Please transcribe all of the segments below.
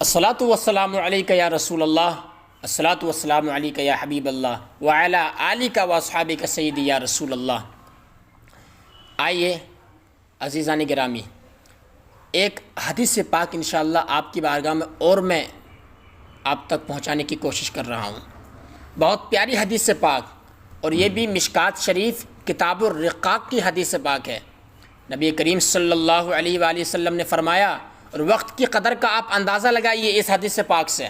الصلاۃ والسلام علیک یا رسول اللہ، الصلاۃ والسلام علیک یا حبیب اللہ وعلی آلک و اصحابک سیدی یا رسول اللہ۔ آئیے عزیزان گرامی، ایک حدیث پاک انشاءاللہ آپ کی بارگاہ میں اور میں آپ تک پہنچانے کی کوشش کر رہا ہوں۔ بہت پیاری حدیث پاک، اور یہ بھی مشکات شریف کتاب الرقاق کی حدیث پاک ہے۔ نبی کریم صلی اللہ علیہ وآلہ وسلم نے فرمایا، اور وقت کی قدر کا آپ اندازہ لگائیے اس حدیث پاک سے،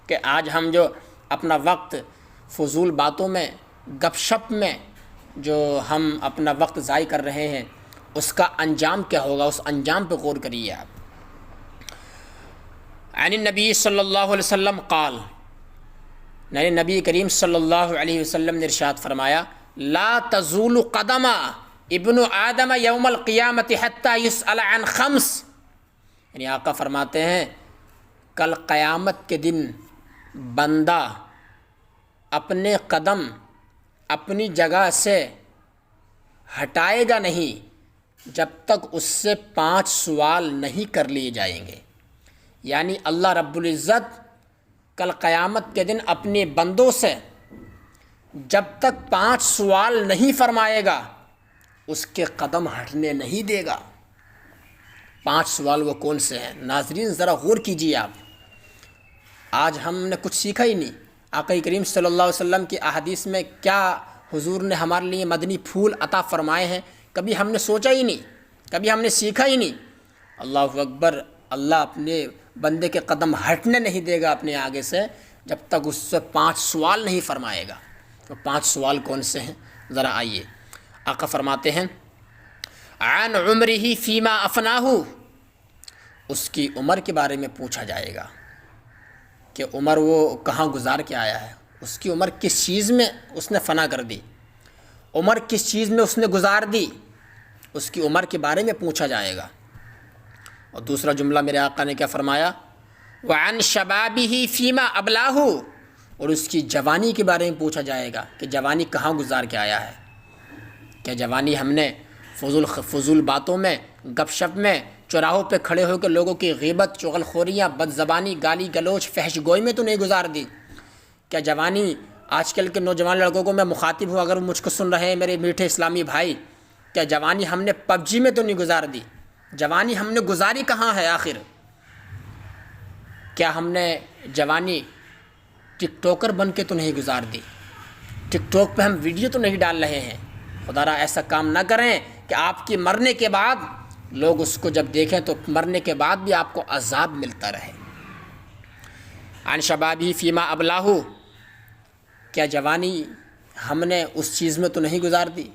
کہ آج ہم جو اپنا وقت فضول باتوں میں، گپ شپ میں جو ہم اپنا وقت ضائع کر رہے ہیں، اس کا انجام کیا ہوگا، اس انجام پہ غور کریے آپ۔ عن النبی صلی اللہ علیہ وسلم قال، نبی کریم صلی اللہ علیہ وسلم نے ارشاد فرمایا، لا تزول قدم ابن آدم یوم القیامت حتی یسأل عن خمس، یعنی آقا فرماتے ہیں کل قیامت کے دن بندہ اپنے قدم اپنی جگہ سے ہٹائے گا نہیں جب تک اس سے 5 سوال نہیں کر لیے جائیں گے۔ یعنی اللہ رب العزت کل قیامت کے دن اپنے بندوں سے جب تک 5 سوال نہیں فرمائے گا اس کے قدم ہٹنے نہیں دے گا۔ 5 سوال وہ کون سے ہیں؟ ناظرین ذرا غور کیجیے آپ۔ آج ہم نے کچھ سیکھا ہی نہیں۔ آقا کریم صلی اللہ علیہ وسلم کی احادیث میں کیا حضور نے ہمارے لیے مدنی پھول عطا فرمائے ہیں، کبھی ہم نے سوچا ہی نہیں، کبھی ہم نے سیکھا ہی نہیں۔ اللہ اکبر، اللہ اپنے بندے کے قدم ہٹنے نہیں دے گا اپنے آگے سے جب تک اس سے 5 سوال نہیں فرمائے گا۔ تو 5 سوال کون سے ہیں؟ ذرا آئیے۔ آقا فرماتے ہیں، عن عمرہ فیما افناہ، اس کی عمر کے بارے میں پوچھا جائے گا کہ عمر وہ کہاں گزار کے آیا ہے، اس کی عمر کس چیز میں اس نے فنا کر دی، عمر کس چیز میں اس نے گزار دی، اس کی عمر کے بارے میں پوچھا جائے گا۔ اور دوسرا جملہ میرے آقا نے کیا فرمایا، وعن شبابہ فیما ابلاہ، اور اس کی جوانی کے بارے میں پوچھا جائے گا کہ جوانی کہاں گزار کے آیا ہے۔ کیا جوانی ہم نے فضول باتوں میں، گپ شپ میں، چوراہوں پہ کھڑے ہو کے لوگوں کی غیبت، چغل خوریاں، بد زبانی، گالی گلوچ، فحش گوئی میں تو نہیں گزار دی؟ کیا جوانی آج کل کے نوجوان لڑکوں کو میں مخاطب ہوں، اگر مجھ کو سن رہے ہیں میرے میٹھے اسلامی بھائی، کیا جوانی ہم نے پب جی میں تو نہیں گزار دی؟ جوانی ہم نے گزاری کہاں ہے آخر؟ کیا ہم نے جوانی ٹک ٹاکر بن کے تو نہیں گزار دی؟ ٹک ٹاک پہ ہم ویڈیو تو نہیں ڈال رہے ہیں؟ خدا را ایسا کام نہ کریں کہ آپ کی مرنے کے بعد لوگ اس کو جب دیکھیں تو مرنے کے بعد بھی آپ کو عذاب ملتا رہے۔ عن شبابی فیما ابلاہ، کیا جوانی ہم نے اس چیز میں تو نہیں گزار دی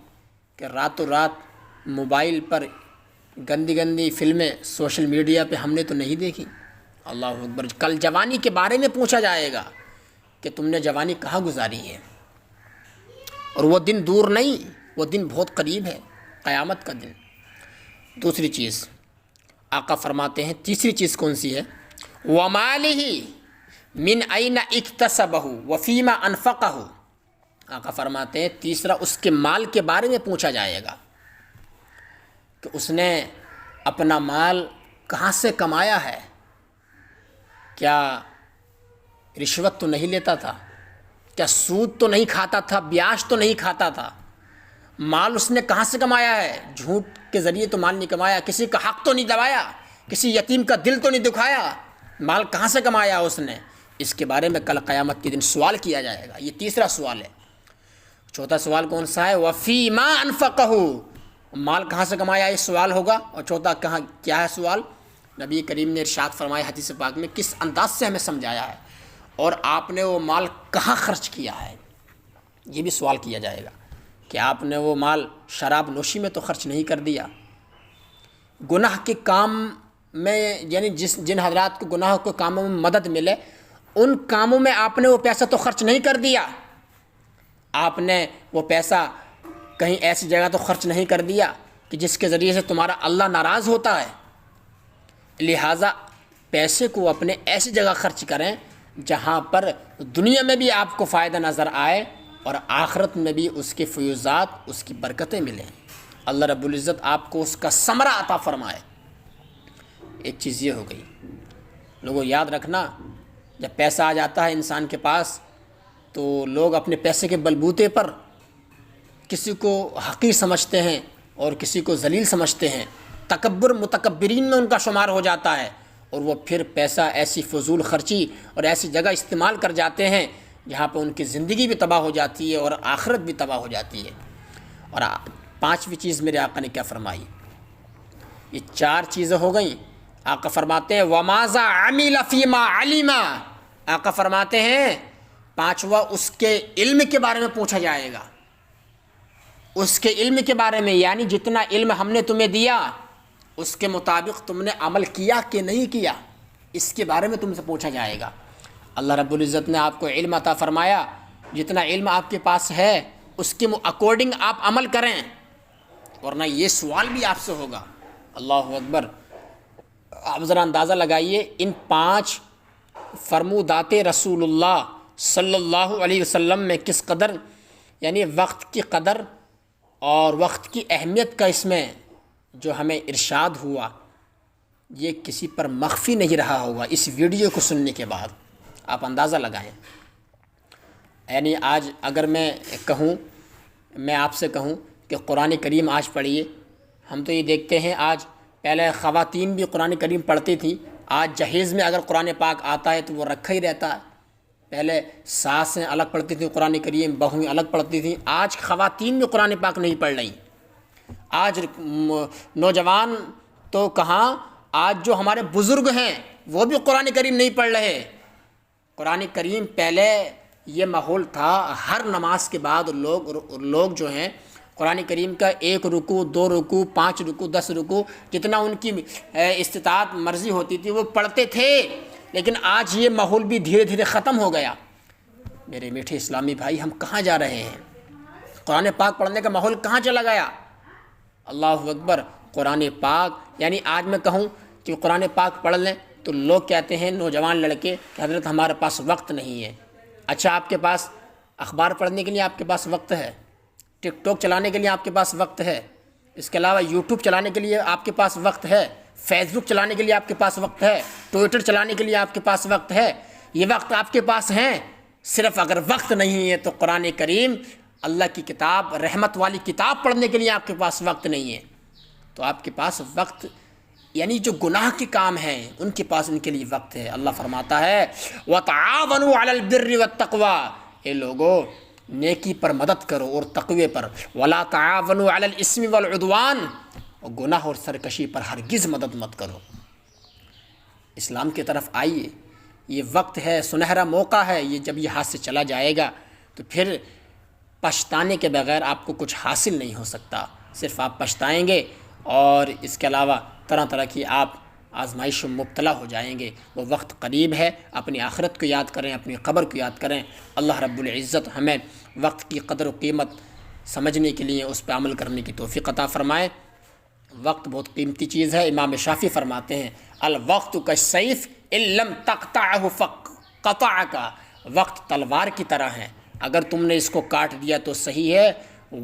کہ راتوں رات موبائل پر گندی گندی فلمیں سوشل میڈیا پہ ہم نے تو نہیں دیکھی؟ اللہ اکبر، کل جوانی کے بارے میں پوچھا جائے گا کہ تم نے جوانی کہاں گزاری ہے۔ اور وہ دن دور نہیں، وہ دن بہت قریب ہے، قیامت کا دن۔ دوسری چیز آقا فرماتے ہیں، تیسری چیز کون سی ہے، وَمَالِهِ مِنْ أَيْنَ اكْتَسَبَهُ وَفِيمَا أَنْفَقَهُ، آقا فرماتے ہیں تیسرا اس کے مال کے بارے میں پوچھا جائے گا کہ اس نے اپنا مال کہاں سے کمایا ہے۔ کیا رشوت تو نہیں لیتا تھا؟ کیا سود تو نہیں کھاتا تھا؟ بیاج تو نہیں کھاتا تھا؟ مال اس نے کہاں سے کمایا ہے؟ جھوٹ کے ذریعے تو مال نہیں کمایا، کسی کا حق تو نہیں دبایا، کسی یتیم کا دل تو نہیں دکھایا، مال کہاں سے کمایا اس نے؟ اس کے بارے میں کل قیامت کے دن سوال کیا جائے گا۔ یہ تیسرا سوال ہے۔ چوتھا سوال کون سا ہے، وفیما انفقہ، مال کہاں سے کمایا، یہ سوال ہوگا۔ اور چوتھا کیا ہے سوال؟ نبی کریم نے ارشاد فرمایا حدیث پاک میں، کس انداز سے ہمیں سمجھایا ہے، اور آپ نے وہ مال کہاں خرچ کیا ہے، یہ بھی سوال کیا جائے گا کہ آپ نے وہ مال شراب نوشی میں تو خرچ نہیں کر دیا، گناہ کے کام میں، یعنی جن حضرات کو گناہ کے کاموں میں مدد ملے ان کاموں میں آپ نے وہ پیسہ تو خرچ نہیں کر دیا، آپ نے وہ پیسہ کہیں ایسی جگہ تو خرچ نہیں کر دیا کہ جس کے ذریعے سے تمہارا اللہ ناراض ہوتا ہے۔ لہٰذا پیسے کو اپنے ایسی جگہ خرچ کریں جہاں پر دنیا میں بھی آپ کو فائدہ نظر آئے اور آخرت میں بھی اس کے فیوزات، اس کی برکتیں ملیں۔ اللہ رب العزت آپ کو اس کا ثمرہ عطا فرمائے۔ ایک چیز یہ ہو گئی۔ لوگوں یاد رکھنا، جب پیسہ آ جاتا ہے انسان کے پاس تو لوگ اپنے پیسے کے بلبوتے پر کسی کو حقیر سمجھتے ہیں اور کسی کو ذلیل سمجھتے ہیں، تکبر متکبرین میں ان کا شمار ہو جاتا ہے، اور وہ پھر پیسہ ایسی فضول خرچی اور ایسی جگہ استعمال کر جاتے ہیں جہاں پہ ان کی زندگی بھی تباہ ہو جاتی ہے اور آخرت بھی تباہ ہو جاتی ہے۔ اور پانچویں چیز میرے آقا نے کیا فرمائی؟ یہ چار چیزیں ہو گئیں، آقا فرماتے ہیں وَمَاذَا عَمِلَ فِي مَا عَلِمَ، آقا فرماتے ہیں پانچواں اس کے علم کے بارے میں پوچھا جائے گا، اس کے علم کے بارے میں، یعنی جتنا علم ہم نے تمہیں دیا اس کے مطابق تم نے عمل کیا کہ نہیں کیا، اس کے بارے میں تم سے پوچھا جائے گا۔ اللہ رب العزت نے آپ کو علم عطا فرمایا، جتنا علم آپ کے پاس ہے اس کے اکارڈنگ آپ عمل کریں، ورنہ یہ سوال بھی آپ سے ہوگا۔ اللہ اکبر۔ آپ ذرا اندازہ لگائیے ان 5 فرمودات رسول اللہ صلی اللہ علیہ وسلم میں کس قدر یعنی وقت کی قدر اور وقت کی اہمیت کا اس میں جو ہمیں ارشاد ہوا، یہ کسی پر مخفی نہیں رہا ہوگا اس ویڈیو کو سننے کے بعد۔ آپ اندازہ لگائیں، یعنی آج اگر میں آپ سے کہوں کہ قرآن کریم آج پڑھیے، ہم تو یہ دیکھتے ہیں آج، پہلے خواتین بھی قرآن کریم پڑھتی تھیں، آج جہیز میں اگر قرآن پاک آتا ہے تو وہ رکھا ہی رہتا ہے۔ پہلے ساسیں الگ پڑھتی تھیں قرآن کریم، بہویں الگ پڑھتی تھیں، آج خواتین بھی قرآن پاک نہیں پڑھ رہی۔ آج نوجوان تو کہاں، آج جو ہمارے بزرگ ہیں وہ بھی قرآن کریم نہیں پڑھ رہے۔ قرآن کریم پہلے یہ ماحول تھا، ہر نماز کے بعد لوگ جو ہیں قرآن کریم کا 1 رکوع 2 رکوع 5 رکوع 10 رکوع جتنا ان کی استطاعت مرضی ہوتی تھی وہ پڑھتے تھے، لیکن آج یہ ماحول بھی دھیرے دھیرے ختم ہو گیا۔ میرے میٹھے اسلامی بھائی، ہم کہاں جا رہے ہیں؟ قرآن پاک پڑھنے کا ماحول کہاں چلا گیا؟ اللہ اکبر۔ قرآن پاک یعنی آج میں کہوں کہ قرآن پاک پڑھ لیں تو لوگ کہتے ہیں نوجوان لڑکے کہ حضرت ہمارے پاس وقت نہیں ہے۔ اچھا، آپ کے پاس اخبار پڑھنے کے لیے آپ کے پاس وقت ہے، ٹک ٹاک چلانے کے لیے آپ کے پاس وقت ہے، اس کے علاوہ یوٹیوب چلانے کے لیے آپ کے پاس وقت ہے، فیس بک چلانے کے لیے آپ کے پاس وقت ہے، ٹویٹر چلانے کے لیے آپ کے پاس وقت ہے، یہ وقت آپ کے پاس ہیں۔ صرف اگر وقت نہیں ہے تو قرآن کریم اللہ کی کتاب، رحمت والی کتاب پڑھنے کے لیے آپ کے پاس وقت نہیں ہے۔ تو آپ کے پاس وقت یعنی جو گناہ کے کام ہیں ان کے پاس ان کے لیے وقت ہے۔ اللہ فرماتا ہے وَتَعَاوَنُوا عَلَى الْبِرِّ وَالتَّقْوَىٰ، اے لوگو نیکی پر مدد کرو اور تقوی پر، وَلَا تَعَاوَنُوا عَلَى الْإِثْمِ وَالْعُدْوَانِ، اور گناہ اور سرکشی پر ہرگز مدد مت کرو۔ اسلام کی طرف آئیے، یہ وقت ہے، سنہرا موقع ہے، یہ جب یہ ہاتھ سے چلا جائے گا تو پھر پچھتانے کے بغیر آپ کو کچھ حاصل نہیں ہو سکتا، صرف آپ پچھتائیں گے اور اس کے علاوہ طرح طرح کی آپ آزمائشوں میں مبتلا ہو جائیں گے۔ وہ وقت قریب ہے، اپنی آخرت کو یاد کریں، اپنی قبر کو یاد کریں۔ اللہ رب العزت ہمیں وقت کی قدر و قیمت سمجھنے کے لیے اس پہ عمل کرنے کی توفیق عطا فرمائے۔ وقت بہت قیمتی چیز ہے۔ امام شافعی فرماتے ہیں الوقت کالسیف ان لم تقطعہ فقطعک، وقت تلوار کی طرح ہے، اگر تم نے اس کو کاٹ دیا تو صحیح ہے،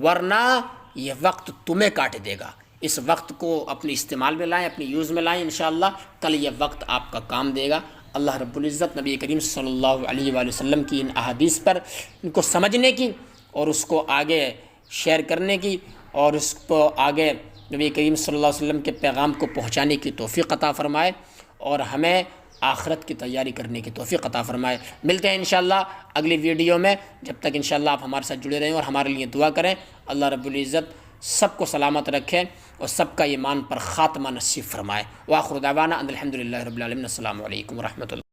ورنہ یہ وقت تمہیں کاٹ دے گا۔ اس وقت کو اپنے استعمال میں لائیں، اپنی یوز میں لائیں، انشاءاللہ کل یہ وقت آپ کا کام دے گا۔ اللہ رب العزت نبی کریم صلی اللہ علیہ وآلہ وسلم کی ان احادیث پر ان کو سمجھنے کی اور اس کو آگے شیئر کرنے کی اور اس کو آگے نبی کریم صلی اللہ علیہ وسلم کے پیغام کو پہنچانے کی توفیق عطا فرمائے اور ہمیں آخرت کی تیاری کرنے کی توفیق عطا فرمائے۔ ملتے ہیں انشاءاللہ اگلی ویڈیو میں، جب تک انشاءاللہ آپ ہمارے ساتھ جڑے رہیں اور ہمارے لیے دعا کریں۔ اللہ رب العزت سب کو سلامت رکھیں اور سب کا ایمان پر خاتمہ نصیب فرمائے۔ وآخر دعوانا ان الحمدللہ رب العالمین۔ السلام علیکم ورحمۃ اللہ۔